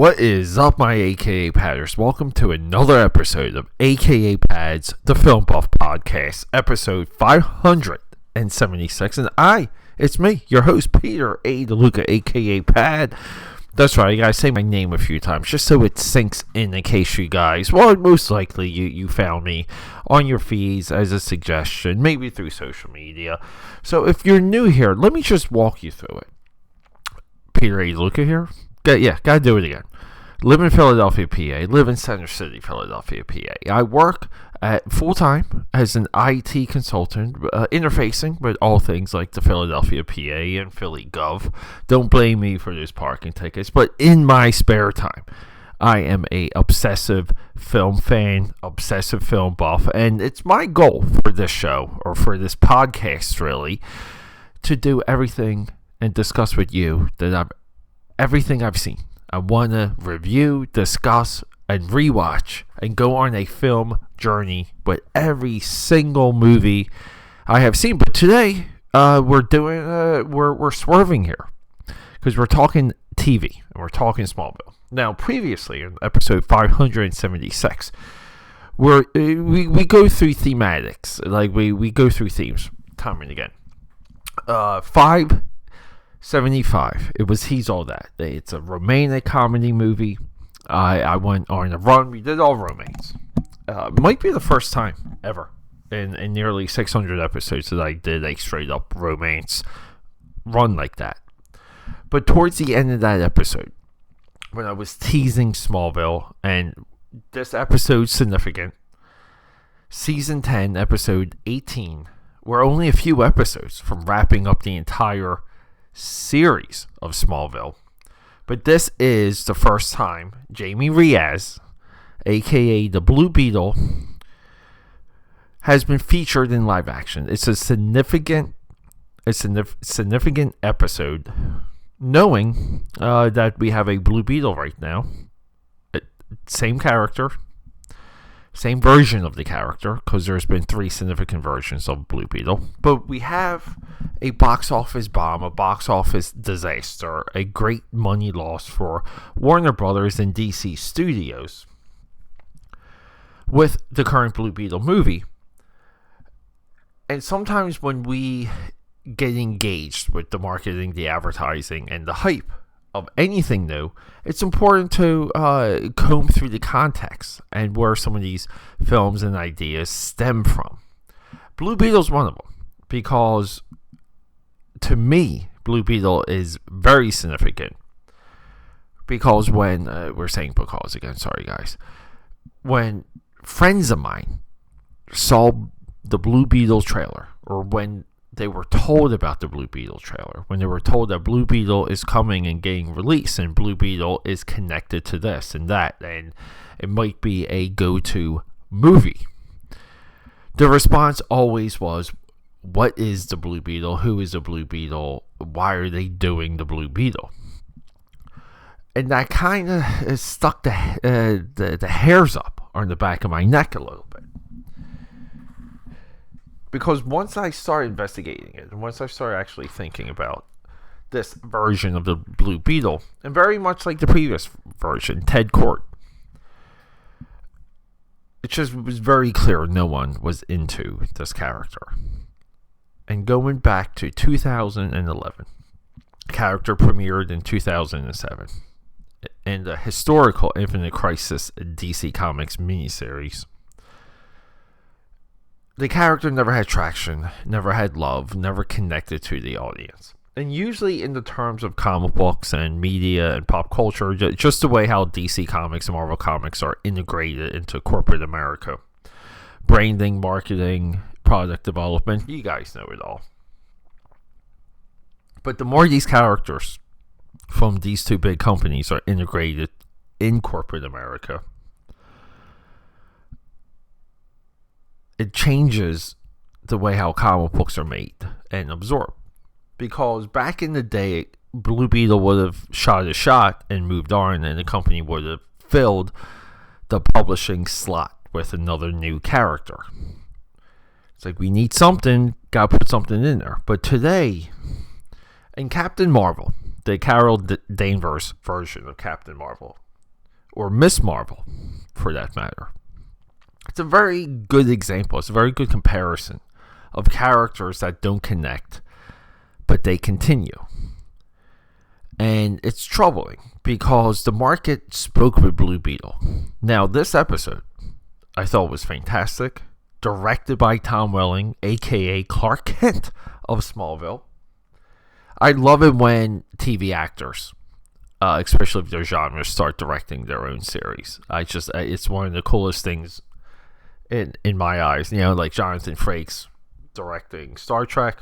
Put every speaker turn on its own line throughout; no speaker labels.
What is up, my AKAPADers? Welcome to another episode of AKAPAD's the Film Buff podcast, episode 576. And it's me, your host, Peter A. DeLuca, AKAPAD. That's right, I gotta say my name a few times just so it sinks in case you guys, well, most likely you found me on your feeds as a suggestion, maybe through social media. So if you're new here, let me just walk you through it. Peter A. DeLuca here. Gotta do it again. Live in Philadelphia, PA. Live in Center City, Philadelphia, PA. I work full-time as an IT consultant, interfacing with all things like the Philadelphia, PA, and Philly Gov. Don't blame me for those parking tickets, but in my spare time, I am a obsessive film fan, obsessive film buff, and it's my goal for this show, or for this podcast, really, to do everything and discuss with you everything I've seen. I want to review, discuss, and rewatch, and go on a film journey with every single movie I have seen. But today, we're swerving here because we're talking TV and we're talking Smallville. Now, previously in episode 576, we go through thematics, like we go through themes time and again. 575. It was He's All That. It's a romantic comedy movie. I went on a run. We did all romance. Might be the first time ever in nearly 600 episodes that I did a straight up romance run like that. But towards the end of that episode, when I was teasing Smallville, and this episode's significant, season 10, episode 18, we're only a few episodes from wrapping up the entire series of Smallville, but this is the first time Jamie Reyes, aka the Blue Beetle, has been featured in live action. It's a significant episode, knowing that we have a Blue Beetle right now, same character, same version of the character, because there's been 3 significant versions of Blue Beetle. But we have a box office bomb, a box office disaster, a great money loss for Warner Brothers and DC Studios with the current Blue Beetle movie. And sometimes when we get engaged with the marketing, the advertising, and the hype of anything new, it's important to comb through the context and where some of these films and ideas stem from. Blue Beetle's one of them, because to me, Blue Beetle is very significant. Because when sorry guys, when friends of mine saw the Blue Beetle trailer, or when they were told about the Blue Beetle trailer, when they were told that Blue Beetle is coming and getting released, and Blue Beetle is connected to this and that, and it might be a go-to movie, the response always was, what is the Blue Beetle? Who is the Blue Beetle? Why are they doing the Blue Beetle? And that kind of stuck the hairs up on the back of my neck a little bit. Because once I started investigating it, and once I started actually thinking about this version of the Blue Beetle, and very much like the previous version, Ted Kord, it just was very clear no one was into this character. And going back to 2011, the character premiered in 2007, in the historical Infinite Crisis DC Comics miniseries. The character never had traction, never had love, never connected to the audience. And usually in the terms of comic books and media and pop culture, just the way how DC Comics and Marvel Comics are integrated into corporate America. Branding, marketing, product development, you guys know it all. But the more these characters from these 2 big companies are integrated in corporate America, it changes the way how comic books are made and absorbed. Because back in the day, Blue Beetle would have shot a shot and moved on, and the company would have filled the publishing slot with another new character. It's like, we need something, gotta put something in there. But today, in Captain Marvel, the Carol Danvers version of Captain Marvel, or Miss Marvel, for that matter. It's a very good example. It's a very good comparison of characters that don't connect, but they continue. And it's troubling because the market spoke with Blue Beetle. Now, this episode I thought was fantastic. Directed by Tom Welling, a.k.a. Clark Kent of Smallville. I love it when TV actors, especially if their genres, start directing their own series. It's one of the coolest things in my eyes. Like Jonathan Frakes directing Star Trek.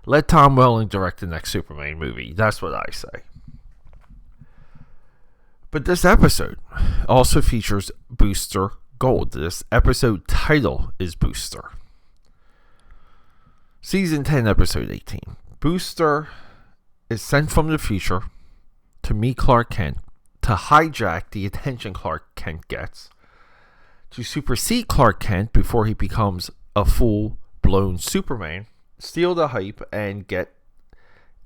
Let Tom Welling direct the next Superman movie. That's what I say. But this episode also features Booster Gold. This episode title is Booster. Season 10, episode 18. Booster is sent from the future to meet Clark Kent, to hijack the attention Clark Kent gets, to supersede Clark Kent before he becomes a full-blown Superman, steal the hype, and get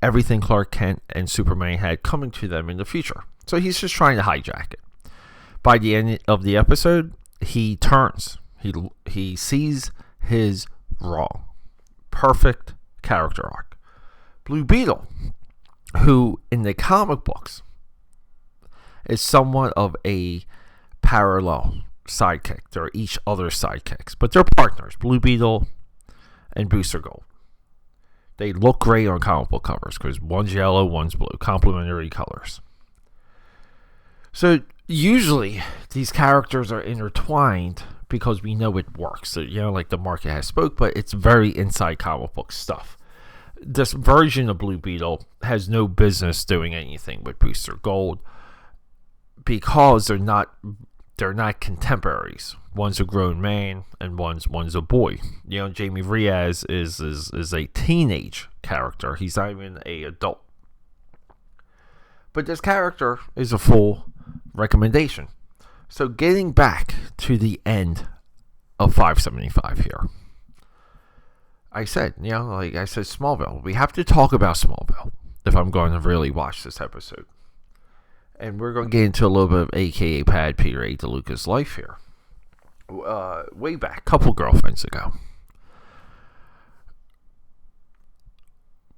everything Clark Kent and Superman had coming to them in the future. So he's just trying to hijack it. By the end of the episode, he turns. He sees his wrong. Perfect character arc. Blue Beetle, who in the comic books is somewhat of a parallel sidekick. They're each other's sidekicks, but they're partners. Blue Beetle and Booster Gold. They look great on comic book covers because one's yellow, one's blue. Complementary colors. So usually these characters are intertwined because we know it works. So, like the market has spoke, but it's very inside comic book stuff. This version of Blue Beetle has no business doing anything with Booster Gold because they're not contemporaries. One's a grown man and one's a boy. Jamie Reyes is a teenage character. He's not even an adult. But this character is a full recommendation. So getting back to the end of 575 here. I said Smallville. We have to talk about Smallville if I'm going to really watch this episode. And we're going to get into a little bit of AKAPAD Peter A. DeLuca's life here. Way back, couple girlfriends ago.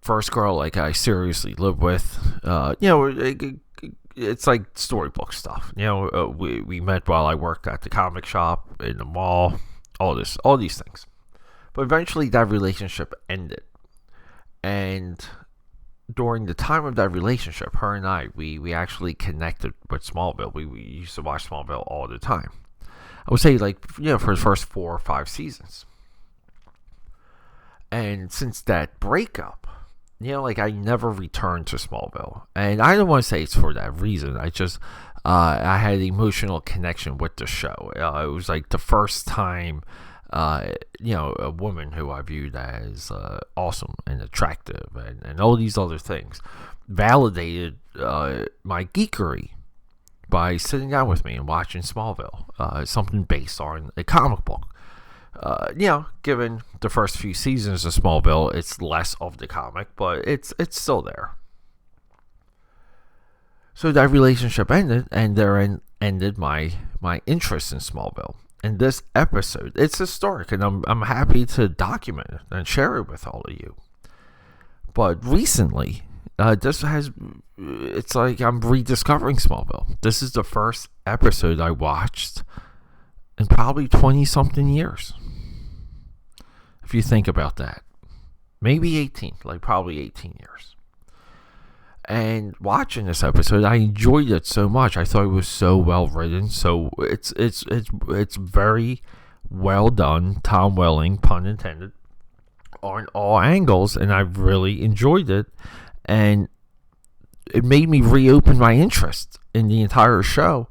First girl I seriously lived with. It's like storybook stuff. We met while I worked at the comic shop, in the mall, all these things. But eventually that relationship ended. And during the time of that relationship, her and I, we actually connected with Smallville. We used to watch Smallville all the time. I would say for the first 4 or 5 seasons. And since that breakup, I never returned to Smallville. And I don't want to say it's for that reason. I just, I had an emotional connection with the show. It was like the first time, a woman who I viewed as awesome and attractive and all these other things validated my geekery by sitting down with me and watching Smallville. Something based on a comic book. Given the first few seasons of Smallville, it's less of the comic, but it's still there. So that relationship ended, and therein ended my interest in Smallville. And this episode, it's historic, and I'm happy to document it and share it with all of you. But recently, it's like I'm rediscovering Smallville. This is the first episode I watched in probably 20-something years. If you think about that. Maybe 18, probably 18 years. And watching this episode, I enjoyed it so much. I thought it was so well written. So it's very well done. Tom Welling, pun intended, on all angles, and I really enjoyed it. And it made me reopen my interest in the entire show.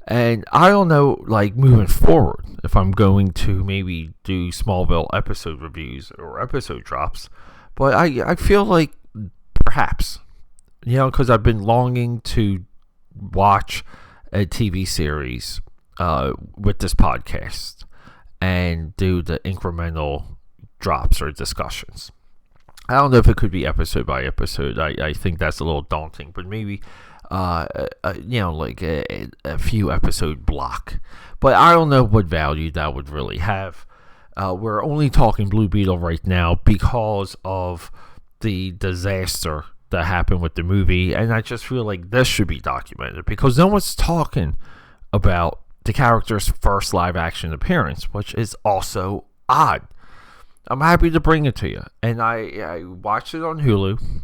And I don't know, moving forward, if I'm going to maybe do Smallville episode reviews or episode drops. But I feel like perhaps, because I've been longing to watch a TV series with this podcast and do the incremental drops or discussions. I don't know if it could be episode by episode. I think that's a little daunting, but maybe like a few episode block. But I don't know what value that would really have. We're only talking Blue Beetle right now because of the disaster that happened with the movie, and I just feel like this should be documented because no one's talking about the character's first live action appearance, which is also odd. I'm happy to bring it to you, and I watched it on Hulu.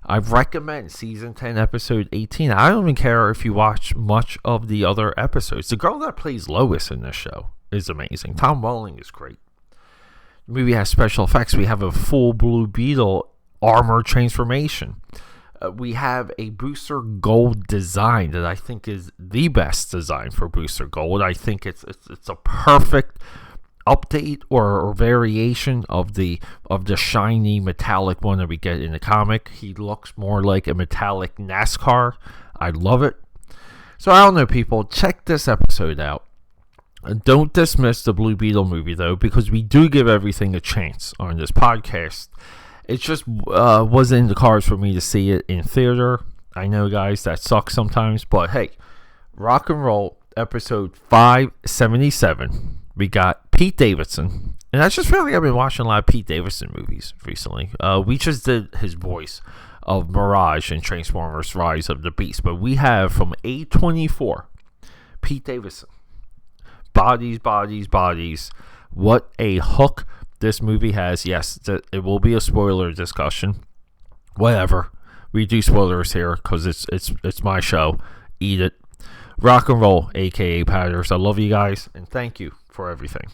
I recommend season 10, episode 18. I don't even care if you watch much of the other episodes. The girl that plays Lois in this show is amazing. Tom Welling is great. The movie has special effects. We have a full Blue Beetle armor transformation. We have a Booster Gold design that I think is the best design for Booster Gold. I think it's a perfect update or variation of the shiny metallic one that we get in the comic. He looks more like a metallic NASCAR. I love it. So I don't know, people. Check this episode out. Don't dismiss the Blue Beetle movie, though, because we do give everything a chance on this podcast. It just wasn't in the cards for me to see it in theater. I know, guys, that sucks sometimes, but hey, rock and roll, episode 577. We got Pete Davidson, and I just feel like I've been watching a lot of Pete Davidson movies recently. We just did his voice of Mirage in Transformers Rise of the Beast, but we have from A24, Pete Davidson. Bodies, bodies, bodies. What a hook this movie has. Yes, it will be a spoiler discussion. Whatever. We do spoilers here because it's my show. Eat it. Rock and roll, aka Patters. I love you guys, and thank you for everything.